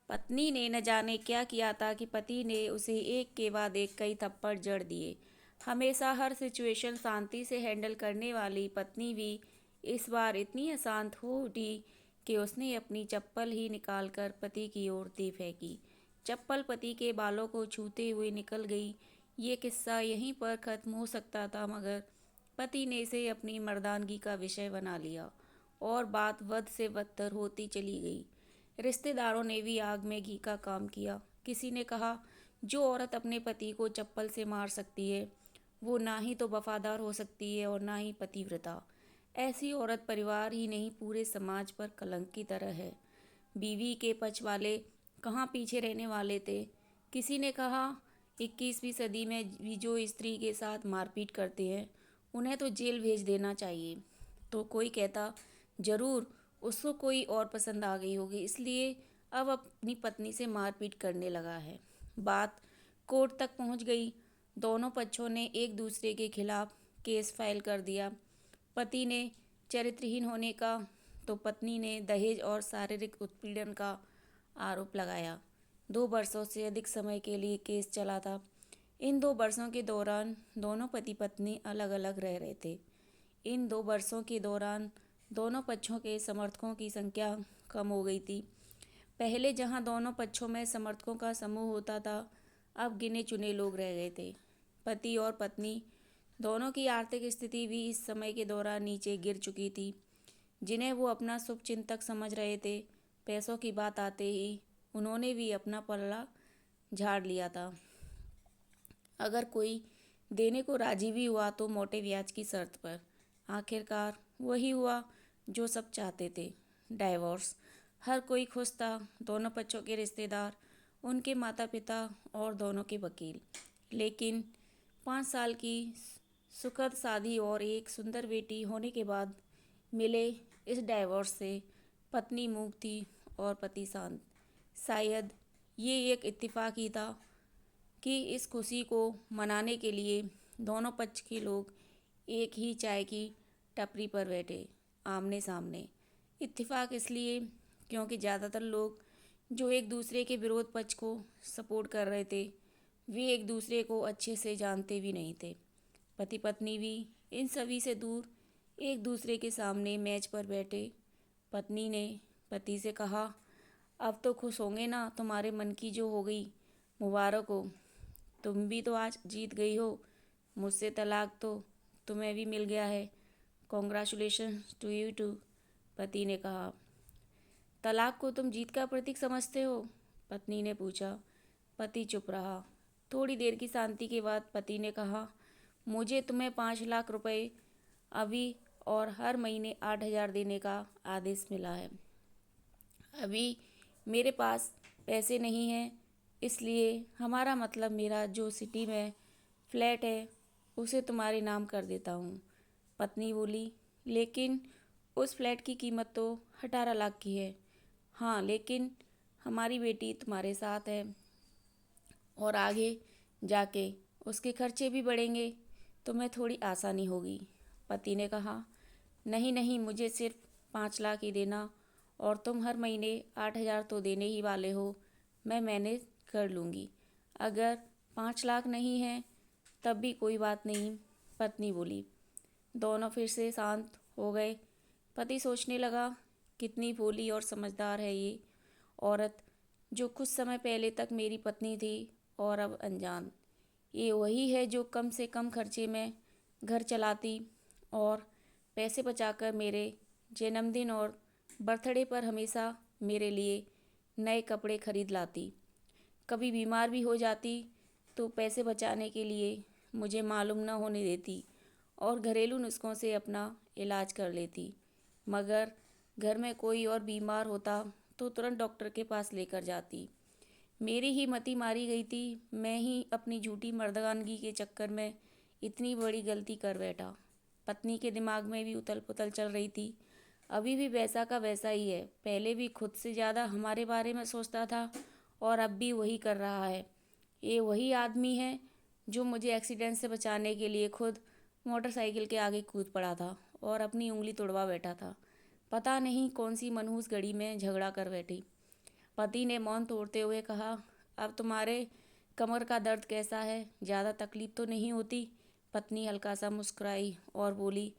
पत्नी ने न जाने क्या किया था कि पति ने उसे एक के बाद एक कई थप्पड़ जड़ दिए। हमेशा हर सिचुएशन शांति से हैंडल करने वाली पत्नी भी इस बार इतनी अशांत हो उठी कि उसने अपनी चप्पल ही निकालकर पति की ओर दे फेंकी। चप्पल पति के बालों को छूते हुए निकल गई। ये किस्सा यहीं पर खत्म हो सकता था, मगर पति ने इसे अपनी मर्दानगी का विषय बना लिया और बात बद से बदतर होती चली गई। रिश्तेदारों ने भी आग में घी का काम किया। किसी ने कहा, जो औरत अपने पति को चप्पल से मार सकती है वो ना ही तो वफादार हो सकती है और ना ही पतिव्रता। ऐसी औरत परिवार ही नहीं पूरे समाज पर कलंक की तरह है। बीवी के पक्ष वाले कहाँ पीछे रहने वाले थे। किसी ने कहा, 21वीं सदी में भी जो स्त्री के साथ मारपीट करते हैं उन्हें तो जेल भेज देना चाहिए। तो कोई कहता, जरूर उसको कोई और पसंद आ गई होगी इसलिए अब अपनी पत्नी से मारपीट करने लगा है। बात कोर्ट तक पहुंच गई। दोनों पक्षों ने एक दूसरे के खिलाफ केस फाइल कर दिया। पति ने चरित्रहीन होने का तो पत्नी ने दहेज और शारीरिक उत्पीड़न का आरोप लगाया। 2 वर्षों से अधिक समय के लिए केस चला था। इन 2 वर्षों के दौरान दोनों पति पत्नी अलग अलग रह रहे थे। इन 2 वर्षों के दौरान दोनों पक्षों के समर्थकों की संख्या कम हो गई थी। पहले जहां दोनों पक्षों में समर्थकों का समूह होता था, अब गिने चुने लोग रह गए थे। पति और पत्नी दोनों की आर्थिक स्थिति भी इस समय के दौरान नीचे गिर चुकी थी। जिन्हें वो अपना शुभचिंतक समझ रहे थे, पैसों की बात आते ही उन्होंने भी अपना पल्ला झाड़ लिया था। अगर कोई देने को राजी भी हुआ तो मोटे ब्याज की शर्त पर। आखिरकार वही हुआ जो सब चाहते थे, डाइवोर्स। हर कोई खुश था, दोनों पक्षों के रिश्तेदार, उनके माता पिता और दोनों के वकील। लेकिन 5 साल की सुखद शादी और एक सुंदर बेटी होने के बाद मिले इस डाइवोर्स से पत्नी मूक थी और पति शांत। शायद ये एक इत्तेफाक ही था कि इस खुशी को मनाने के लिए दोनों पक्ष के लोग एक ही चाय की टपरी पर बैठे, आमने सामने। इत्तेफाक इसलिए क्योंकि ज़्यादातर लोग जो एक दूसरे के विरोध पक्ष को सपोर्ट कर रहे थे वे एक दूसरे को अच्छे से जानते भी नहीं थे। पति पत्नी भी इन सभी से दूर एक दूसरे के सामने मेज पर बैठे। पत्नी ने पति से कहा, अब तो खुश होंगे ना, तुम्हारे मन की जो हो गई, मुबारक हो, तुम भी तो आज जीत गई हो। मुझसे तलाक तो तुम्हें भी मिल गया है। Congratulation to you too. पति ने कहा। तलाक को तुम जीत का प्रतीक समझते हो? पत्नी ने पूछा। पति चुप रहा। थोड़ी देर की शांति के बाद पति ने कहा, मुझे तुम्हें 5 लाख रुपए अभी और हर महीने 8,000 देने का आदेश मिला है। अभी मेरे पास पैसे नहीं हैं, इसलिए हमारा मतलब मेरा जो सिटी में फ्लैट है उसे तुम्हारे नाम कर देता हूँ। पत्नी बोली, लेकिन उस फ्लैट की कीमत तो 18 लाख की है। हाँ, लेकिन हमारी बेटी तुम्हारे साथ है और आगे जाके उसके खर्चे भी बढ़ेंगे, तुम्हें थोड़ी आसानी होगी। पति ने कहा, नहीं नहीं, मुझे सिर्फ 5 लाख ही देना और तुम हर महीने 8,000 तो देने ही वाले हो, मैं मैनेज कर लूँगी। अगर 5 लाख नहीं है तब भी कोई बात नहीं, पत्नी बोली। दोनों फिर से शांत हो गए। पति सोचने लगा, कितनी भोली और समझदार है ये औरत, जो कुछ समय पहले तक मेरी पत्नी थी और अब अनजान। ये वही है जो कम से कम खर्चे में घर चलाती और पैसे बचाकर मेरे जन्मदिन और बर्थडे पर हमेशा मेरे लिए नए कपड़े खरीद लाती। कभी बीमार भी हो जाती तो पैसे बचाने के लिए मुझे मालूम न होने देती और घरेलू नुस्खों से अपना इलाज कर लेती। मगर घर में कोई और बीमार होता तो तुरंत डॉक्टर के पास लेकर जाती। मेरी ही मति मारी गई थी। मैं ही अपनी झूठी मर्दानगी के चक्कर में इतनी बड़ी गलती कर बैठा। पत्नी के दिमाग में भी उथल पुथल चल रही थी। अभी भी वैसा का वैसा ही है। पहले भी खुद से ज़्यादा हमारे बारे में सोचता था और अब भी वही कर रहा है। ये वही आदमी है जो मुझे एक्सीडेंट से बचाने के लिए खुद मोटरसाइकिल के आगे कूद पड़ा था और अपनी उंगली तोड़वा बैठा था। पता नहीं कौन सी मनहूस घड़ी में झगड़ा कर बैठी। पति ने मौन तोड़ते हुए कहा, अब तुम्हारे कमर का दर्द कैसा है? ज़्यादा तकलीफ तो नहीं होती? पत्नी हल्का सा मुस्कुराई और बोली,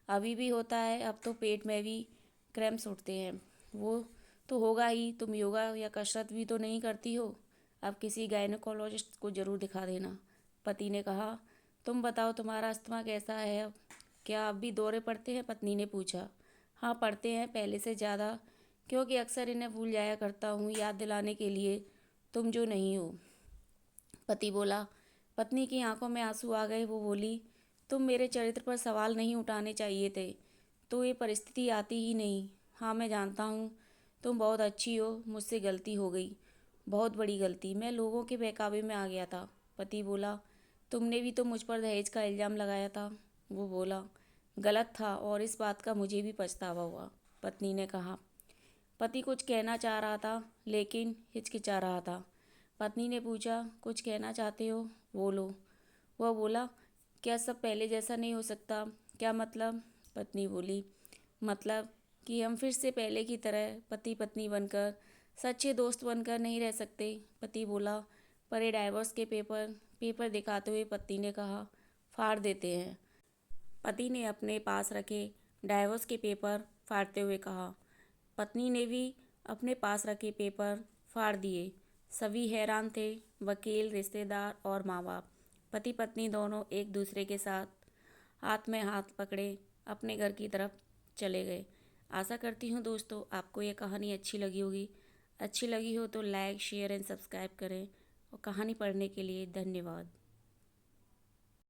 अभी भी होता है, अब तो पेट में भी क्रैम्प्स उठते हैं। वो तो होगा ही, तुम योगा या कसरत भी तो नहीं करती हो। अब किसी गायनेकोलॉजिस्ट को ज़रूर दिखा देना। पति ने कहा, तुम बताओ तुम्हारा अस्थमा कैसा है अब? क्या अब भी दौरे पड़ते हैं? पत्नी ने पूछा। हाँ पड़ते हैं, पहले से ज़्यादा, क्योंकि अक्सर इन्हें भूल जाया करता हूँ याद दिलाने के लिए, तुम जो नहीं हो। पति बोला। पत्नी की आंखों में आंसू आ गए। वो बोली, तुम मेरे चरित्र पर सवाल नहीं उठाने चाहिए थे, तो ये परिस्थिति आती ही नहीं। हाँ मैं जानता हूँ तुम बहुत अच्छी हो, मुझसे गलती हो गई, बहुत बड़ी गलती, मैं लोगों के बहकावे में आ गया था। पति बोला, तुमने भी तो मुझ पर दहेज का इल्ज़ाम लगाया था। वो बोला, गलत था और इस बात का मुझे भी पछतावा हुआ। पत्नी ने कहा। पति कुछ कहना चाह रहा था लेकिन हिचकिचा रहा था। पत्नी ने पूछा, कुछ कहना चाहते हो? बोलो। वह बोला, क्या सब पहले जैसा नहीं हो सकता? क्या मतलब? पत्नी बोली, मतलब कि हम फिर से पहले की तरह पति पत्नी बनकर, सच्चे दोस्त बनकर नहीं रह सकते। पति बोला, पर ये डाइवोर्स के पेपर दिखाते हुए पत्नी ने कहा, फाड़ देते हैं। पति ने अपने पास रखे डाइवोर्स के पेपर फाड़ते हुए कहा। पत्नी ने भी अपने पास रखे पेपर फाड़ दिए। सभी हैरान थे, वकील, रिश्तेदार और माँ बाप। पति पत्नी दोनों एक दूसरे के साथ हाथ में हाथ पकड़े अपने घर की तरफ चले गए। आशा करती हूँ दोस्तों आपको ये कहानी अच्छी लगी होगी। अच्छी लगी हो तो लाइक शेयर एंड सब्सक्राइब करें और कहानी पढ़ने के लिए धन्यवाद।